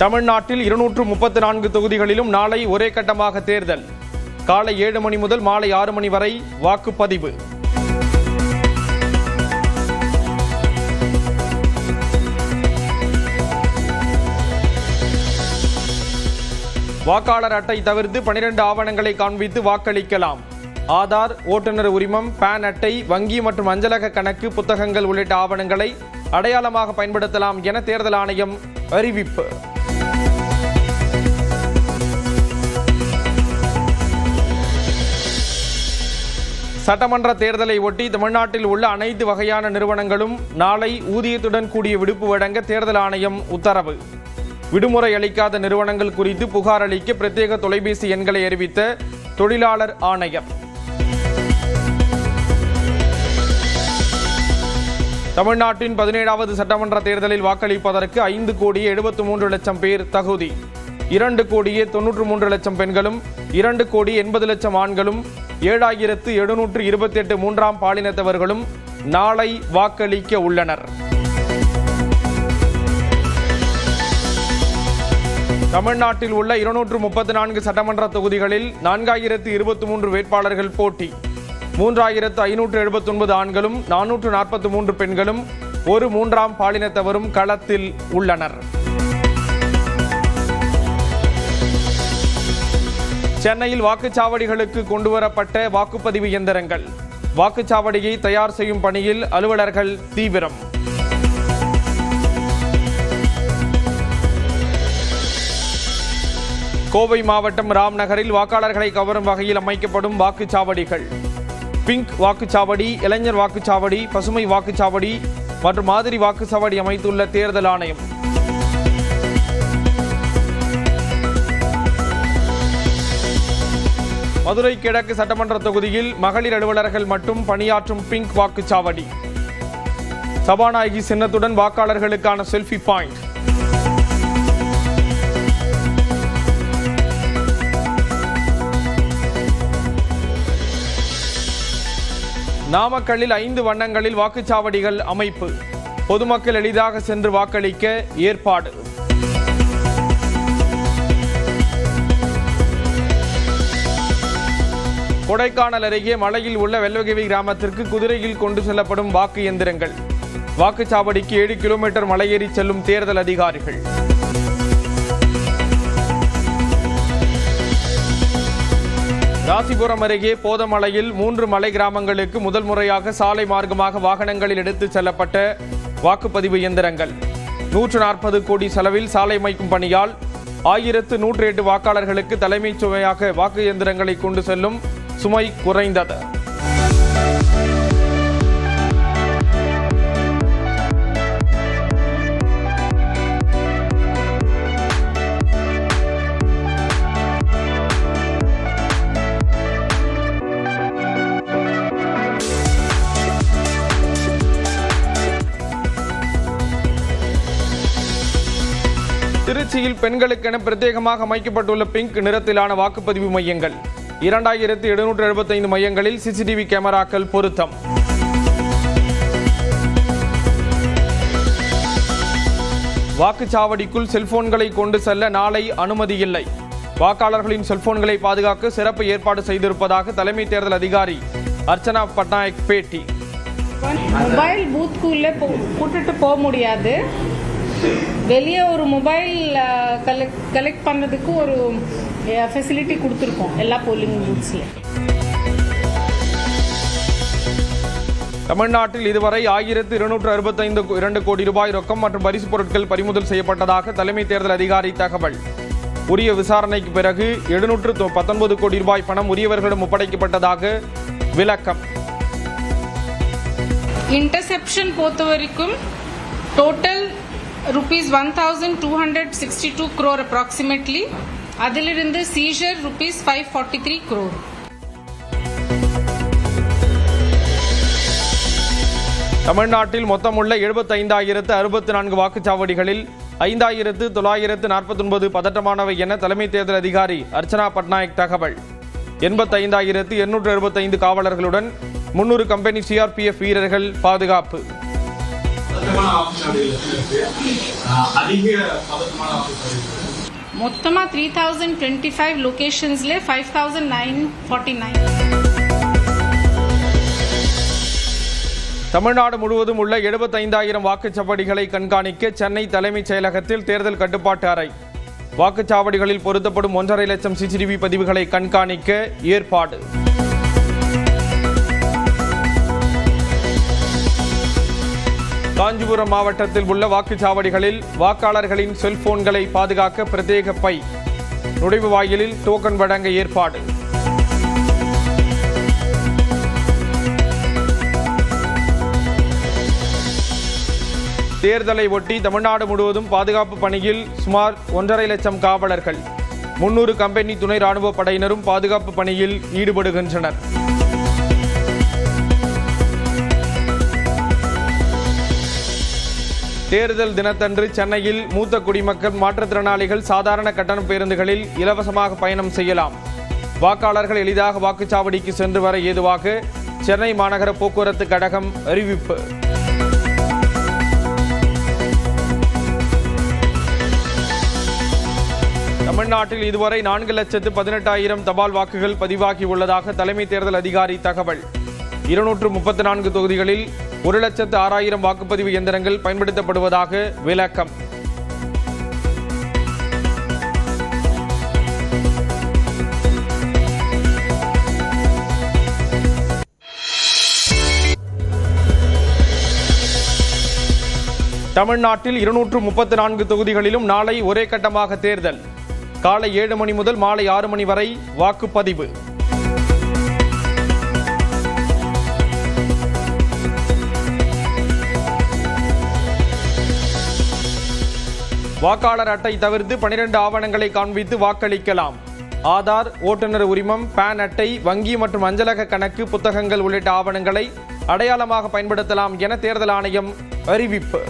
தமிழ்நாட்டில் 234 தொகுதிகளிலும் நாளை ஒரே கட்டமாக தேர்தல். காலை 7 மணி முதல் மாலை 6 மணி வரை வாக்குப்பதிவு. வாக்காளர் அட்டை தவிர்த்து 12 ஆவணங்களை காண்பித்து வாக்களிக்கலாம். ஆதார், ஓட்டுநர் உரிமம், பான் அட்டை, வங்கி மற்றும் அஞ்சலக கணக்கு புத்தகங்கள் உள்ளிட்ட ஆவணங்களை அடையாளமாக பயன்படுத்தலாம் என தேர்தல் ஆணையம் அறிவிப்பு. சட்டமன்ற தேர்தலை ஒட்டி தமிழ்நாட்டில் உள்ள அனைத்து வகையான நிறுவனங்களும் நாளை ஊதியத்துடன் கூடிய விடுப்பு வழங்க தேர்தல் ஆணையம் உத்தரவு. விடுமுறை அளிக்காத நிறுவனங்கள் குறித்து புகார் அளிக்க பிரத்யேக தொலைபேசி எண்களை அறிவித்த தொழிலாளர் ஆணையம். தமிழ்நாட்டின் 17வது சட்டமன்ற தேர்தலில் வாக்களிப்பதற்கு 5,73,00,000 பேர் தகுதி. 2,93,00,000 பெண்களும் 2,80,00,000 ஆண்களும் 7,728 மூன்றாம் பாலினத்தவர்களும் நாளை வாக்களிக்க உள்ளனர். தமிழ்நாட்டில் உள்ள 234 சட்டமன்ற தொகுதிகளில் 4,023 வேட்பாளர்கள் போட்டி. 3,579 ஆண்களும் 443 பெண்களும் ஒரு மூன்றாம் பாலினத்தவரும் களத்தில் உள்ளனர். சென்னையில் வாக்குச்சாவடிகளுக்கு கொண்டுவரப்பட்ட வாக்குப்பதிவு இயந்திரங்கள். வாக்குச்சாவடியை தயார் செய்யும் பணியில் அலுவலர்கள் தீவிரம். கோவை மாவட்டம் ராம்நகரில் வாக்காளர்களை கவரும் வகையில் அமைக்கப்படும் வாக்குச்சாவடிகள். பிங்க் வாக்குச்சாவடி, இளைஞர் வாக்குச்சாவடி, பசுமை வாக்குச்சாவடி மற்றும் மாதிரி வாக்குச்சாவடி அமைத்துள்ள தேர்தல் ஆணையம். மதுரை கிழக்கு சட்டமன்ற தொகுதியில் மகளிர் அலுவலர்கள் மட்டும் பணியாற்றும் பிங்க் வாக்குச்சாவடி. சபாநாயகி சின்னத்துடன் வாக்காளர்களுக்கான செல்ஃபி பாயிண்ட். நாமக்கல்லில் 5 வண்ணங்களில் வாக்குச்சாவடிகள் அமைப்பு. பொதுமக்கள் எளிதாக சென்று வாக்களிக்க ஏற்பாடு. கொடைக்கானல் அருகே மலையில் உள்ள வெள்ளகிவி கிராமத்திற்கு குதிரையில் கொண்டு செல்லப்படும் வாக்கு இயந்திரங்கள். வாக்குச்சாவடிக்கு 7 கிலோமீட்டர் மலையேறி செல்லும் தேர்தல் அதிகாரிகள். ராசிபுரம் அருகே போதமலையில் 3 மலை கிராமங்களுக்கு முதல் முறையாக சாலை மார்க்கமாக வாகனங்களில் எடுத்துச் செல்லப்பட்ட வாக்குப்பதிவு இயந்திரங்கள். 140 கோடி செலவில் சாலை அமைக்கும் பணியால் 1108 வாக்காளர்களுக்கு தலைமைச் சுமையாக வாக்கு இயந்திரங்களை கொண்டு செல்லும் சுமை குறைந்தது. திருச்சியில் பெண்களுக்கென பிரத்யேகமாக அமைக்கப்பட்டுள்ள பிங்க் நிறத்திலான வாக்குப்பதிவு மையங்கள். 2775 மையங்களில் சிசிடிவி கேமராக்கள் பொருத்தம். வாக்குச்சாவடிக்குள் செல்போன்களை கொண்டு செல்ல நாளை அனுமதி இல்லை. வாக்காளர்களின் செல்போன்களை பாதுகாக்க சிறப்பு ஏற்பாடு செய்திருப்பதாக தலைமை தேர்தல் அதிகாரி அர்ச்சனா பட்நாயக் பேட்டி. மொபைல் பூத்துக்குள்ளே கூட்டிட்டு போக முடியாது. வெளியே ஒரு மொபைல் கலெக்ட் பண்ணுறதுக்கு ஒரு ஃபெசிலிட்டி கொடுத்துருக்கோம் எல்லா போலிங் பூத்ஸ்லையும். தமிழ்நாட்டில் இதுவரை 1262 கோடி ரூபாய் ரொக்கம் மற்றும் பரிசு பொருட்கள் பறிமுதல் செய்யப்பட்டதாக தலைமை தேர்தல் அதிகாரி தகவல். உரிய விசாரணைக்கு பிறகு 719 கோடி ரூபாய் பணம் உரியவர்களிடம் ஒப்படைக்கப்பட்டதாக விளக்கம். இன்டர்செப்ஷன் பொறுத்த வரைக்கும் டோட்டல் rupees 1262 crore approximately. அதிலிருந்து சீஷர் rupees 543 crore. தமிழ்நாட்டில் மொத்தமுள்ள 75,064 வாக்குச்சாவடிகளில் 5,949 பதட்டமானவை என தலைமை தேர்தல் அதிகாரி அர்ச்சனா பட்நாயக் தகவல். 85,865 காவலர்களுடன் 300 கம்பெனி சிஆர்பிஎஃப் வீரர்கள் பாதுகாப்பு. பதட்டமான வாக்குச்சாவடிகள் அதிக பதட்டமான வாக்குச்சாவடிகள் மொத்தமா 3025 லொகேஷன்ஸ்ல 5949. தமிழ்நாடு முழுவதும் உள்ள 75,000 வாக்குச்சாவடிகளை கண்காணிக்க சென்னை தலைமைச் செயலகத்தில் தேர்தல் கட்டுப்பாட்டு அறை. வாக்குச்சாவடிகளில் பொருத்தப்படும் 1.5 லட்சம் சிசிடிவி பதிவுகளை கண்காணிக்க ஏற்பாடு. காஞ்சிபுரம் மாவட்டத்தில் உள்ள வாக்குச்சாவடிகளில் வாக்காளர்களின் செல்போன்களை பாதுகாக்க பிரத்யேக பை. நுழைவு வாயிலில் டோக்கன் வழங்க ஏற்பாடு. தேர்தலை ஒட்டி தமிழ்நாடு முழுவதும் பாதுகாப்பு பணியில் சுமார் 1.5 லட்சம் காவலர்கள், 300 கம்பெனி துணை ராணுவ படையினரும் பாதுகாப்பு பணியில் ஈடுபடுகின்றனர். தேர்தல் தினத்தன்று சென்னையில் மூத்த குடிமக்கள், மாற்றுத்திறனாளிகள் சாதாரண கட்டண பேருந்துகளில் இலவசமாக பயணம் செய்யலாம். வாக்காளர்கள் எளிதாக வாக்குச்சாவடிக்கு சென்று வர ஏதுவாக சென்னை மாநகர போக்குவரத்து கழகம் அறிவிப்பு. தமிழ்நாட்டில் இதுவரை 4,18,000 தபால் வாக்குகள் பதிவாகியுள்ளதாக தலைமை தேர்தல் அதிகாரி தகவல். 234 தொகுதிகளில் 1,06,000 வாக்குப்பதிவு இயந்திரங்கள் பயன்படுத்தப்படுவதாக விளக்கம். தமிழ்நாட்டில் 234 தொகுதிகளிலும் நாளை ஒரே கட்டமாக தேர்தல். காலை 7 மணி முதல் மாலை 6 மணி வரை வாக்குப்பதிவு. வாக்காளர் அட்டை தவிர்த்து 12 ஆவணங்களை காண்பித்து வாக்களிக்கலாம். ஆதார், ஓட்டுநர் உரிமம், பான் அட்டை, வங்கி மற்றும் அஞ்சலக கணக்கு புத்தகங்கள் உள்ளிட்ட ஆவணங்களை அடையாளமாக பயன்படுத்தலாம் என தேர்தல் ஆணையம் அறிவிப்பு.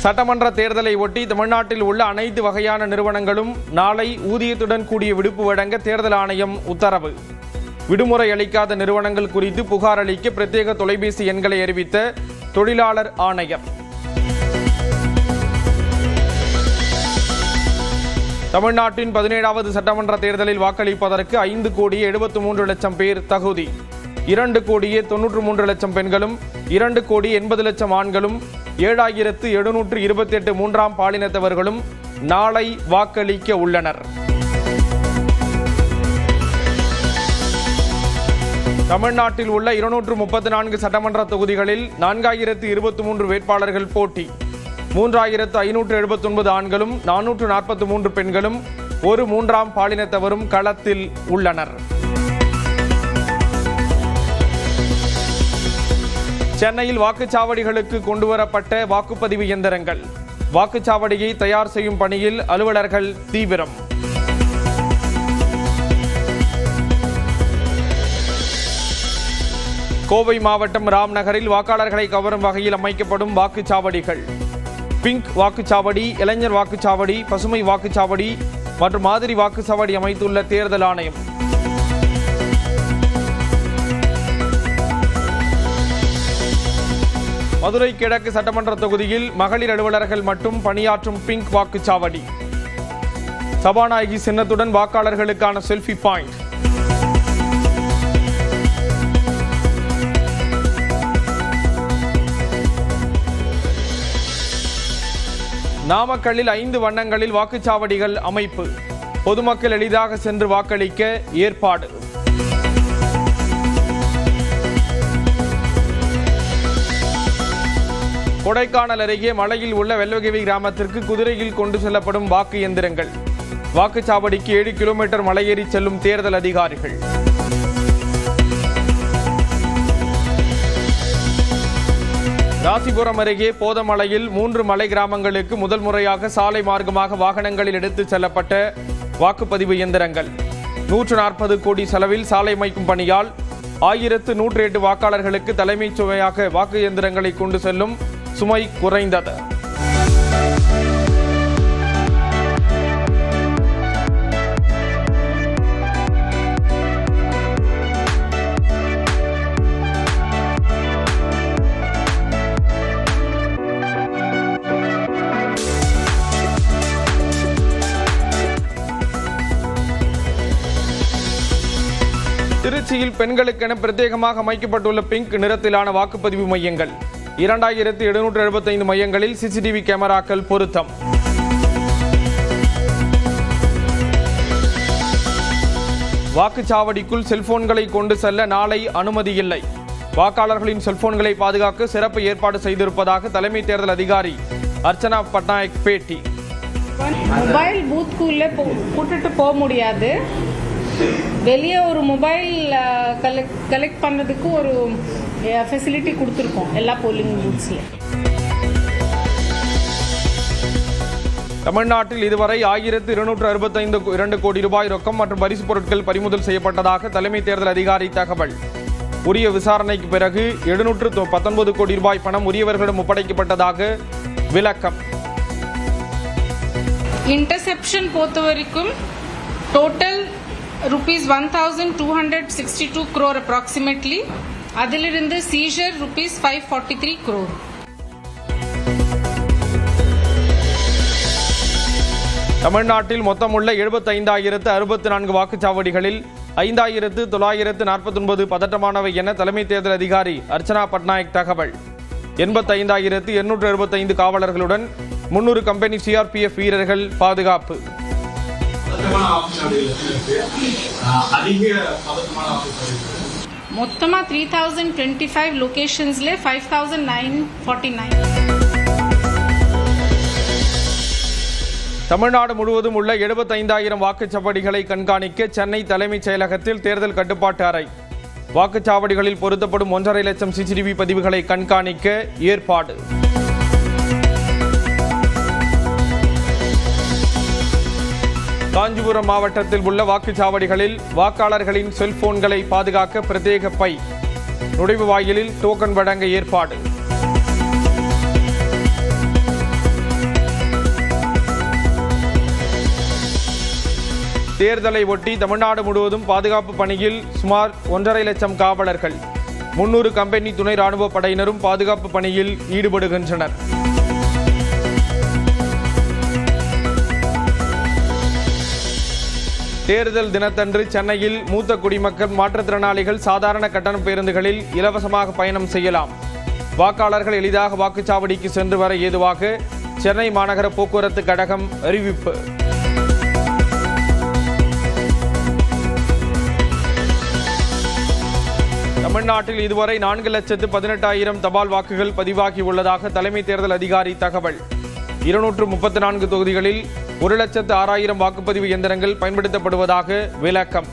சட்டமன்ற தேர்தலை ஒட்டி தமிழ்நாட்டில் உள்ள அனைத்து வகையான நிறுவனங்களும் நாளை ஊதியத்துடன் கூடிய விடுப்பு வழங்க தேர்தல் ஆணையம் உத்தரவு. விடுமுறை அளிக்காத நிறுவனங்கள் குறித்து புகார் அளிக்க பிரத்யேக தொலைபேசி எண்களை அறிவித்த தொழிலாளர் ஆணையர். தமிழ்நாட்டின் 17வது சட்டமன்ற தேர்தலில் வாக்களிப்பதற்கு 5,73,00,000 பேர் தகுதி. 2,93,00,000 பெண்களும் 2,80,00,000 ஆண்களும் 7,728 மூன்றாம் பாலினத்தவர்களும் நாளை வாக்களிக்க உள்ளனர். தமிழ்நாட்டில் உள்ள 234 சட்டமன்ற தொகுதிகளில் 4,023 வேட்பாளர்கள் போட்டி. 3,579 ஆண்களும் 443 பெண்களும் ஒரு மூன்றாம் பாலினத்தவரும் களத்தில் உள்ளனர். சென்னையில் வாக்குச்சாவடிகளுக்கு கொண்டுவரப்பட்ட வாக்குப்பதிவு இயந்திரங்கள். வாக்குச்சாவடியை தயார் செய்யும் பணியில் அலுவலர்கள் தீவிரம். கோவை மாவட்டம் ராம்நகரில் வாக்காளர்களை கவரும் வகையில் அமைக்கப்படும் வாக்குச்சாவடிகள். பிங்க் வாக்குச்சாவடி, இளைஞர் வாக்குச்சாவடி, பசுமை வாக்குச்சாவடி மற்றும் மாதிரி வாக்குச்சாவடி அமைத்துள்ள தேர்தல் ஆணையம். மதுரை கிழக்கு சட்டமன்ற தொகுதியில் மகளிர் அலுவலர்கள் மட்டும் பணியாற்றும் பிங்க் வாக்குச்சாவடி. சபாநாயகி சின்னத்துடன் வாக்காளர்களுக்கான செல்ஃபி பாயிண்ட். நாமக்கல்லில் 5 வண்ணங்களில் வாக்குச்சாவடிகள் அமைப்பு. பொதுமக்கள் எளிதாக சென்று வாக்களிக்க ஏற்பாடு. கொடைக்கானல் அருகே மலையில் உள்ள வெள்ளகிவி கிராமத்திற்கு குதிரையில் கொண்டு செல்லப்படும் வாக்கு இயந்திரங்கள். வாக்குச்சாவடிக்கு 7 கிலோமீட்டர் மலையேறி செல்லும் தேர்தல் அதிகாரிகள். ராசிபுரம் அருகே போதமலையில் 3 மலை கிராமங்களுக்கு முதல் முறையாக சாலை மார்க்கமாக வாகனங்களில் எடுத்துச் செல்லப்பட்ட வாக்குப்பதிவு இயந்திரங்கள். 140 கோடி செலவில் சாலை அமைக்கும் பணியால் 1108 வாக்காளர்களுக்கு தலைமைச் சுமையாக வாக்கு இயந்திரங்களை கொண்டு செல்லும் சுமை குறைந்தது. திருச்சியில் பெண்களுக்கென பிரத்யேகமாக அமைக்கப்பட்டுள்ள பிங்க் நிறத்திலான வாக்குப்பதிவு மையங்கள் 2775 மையங்களில் சிசிடிவி கேமராக்கள் பொருத்தம். வாக்குச்சாவடிக்குள் செல்போன்களை கொண்டு செல்ல நாளை அனுமதி இல்லை. வாக்காளர்களின் செல்போன்களை பாதுகாக்க சிறப்பு ஏற்பாடு செய்திருப்பதாக தலைமை தேர்தல் அதிகாரி அர்ச்சனா பட்நாயக் பேட்டி. மொபைல் பூத்துக்குள்ள கூட்டிட்டு போக முடியாது. வெளியே ஒரு மொபைல் கலெக்ட் பண்ணதுக்கு ஒரு ஃபெசிலிட்டி கொடுத்துருக்கோம் எல்லா போலிங் பூத்ஸ்ல. தமிழ்நாட்டில் இதுவரை 1262 கோடி ரூபாய் ரொக்கம் மற்றும் பரிசு பொருட்கள் பறிமுதல் செய்யப்பட்டதாக தலைமை தேர்தல் அதிகாரி தகவல். உரிய விசாரணைக்கு பிறகு 719 கோடி ரூபாய் பணம் உரியவர்களிடம் ஒப்படைக்கப்பட்டதாக விளக்கம். இன்டர்செப்ஷன் பொறுத்த வரைக்கும் டோட்டல் rupees 1262 crore approximately. அதிலிருந்து சீஷர் rupees 543 crore. தமிழ்நாட்டில் மொத்தமுள்ள 75,064 வாக்குச்சாவடிகளில் 5,949 பதட்டமானவை என தலைமை தேர்தல் அதிகாரி அர்ச்சனா பட்நாயக் தகவல். 85,865 காவலர்களுடன் 300 கம்பெனி சிஆர்பிஎஃப் வீரர்கள் பாதுகாப்பு. மொத்தமா 3025 லொகேஷன்ஸ்ல 5949. தமிழ்நாடு முழுவதும் உள்ள 75,000 வாக்குச்சாவடிகளை கண்காணிக்க சென்னை தலைமைச் செயலகத்தில் தேர்தல் கட்டுப்பாட்டு அறை. வாக்குச்சாவடிகளில் பொருத்தப்படும் 1.5 லட்சம் சிசிடிவி பதிவுகளை கண்காணிக்க ஏற்பாடு. காஞ்சிபுரம் மாவட்டத்தில் உள்ள வாக்குச்சாவடிகளில் வாக்காளர்களின் செல்போன்களை பாதுகாக்க பிரத்யேக பை. நுழைவு வாயிலில் டோக்கன் வழங்க ஏற்பாடு. தேர்தலை ஒட்டி தமிழ்நாடு முழுவதும் பாதுகாப்பு பணியில் சுமார் 1.5 லட்சம் காவலர்கள், 300 கம்பெனி துணை ராணுவ படையினரும் பாதுகாப்பு பணியில் ஈடுபடுகின்றனர். தேர்தல் தினத்தன்று சென்னையில் மூத்த குடிமக்கள், மாற்றுத்திறனாளிகள் சாதாரண கட்டண பேருந்துகளில் இலவசமாக பயணம் செய்யலாம். வாக்காளர்கள் எளிதாக வாக்குச்சாவடிக்கு சென்று வர ஏதுவாக சென்னை மாநகர போக்குவரத்து கழகம் அறிவிப்பு. தமிழ்நாட்டில் இதுவரை 4,18,000 தபால் வாக்குகள் பதிவாகியுள்ளதாக தலைமை தேர்தல் அதிகாரி தகவல். 234 தொகுதிகளில் 1,06,000 வாக்குப்பதிவு இயந்திரங்கள் பயன்படுத்தப்படுவதாக விளக்கம்.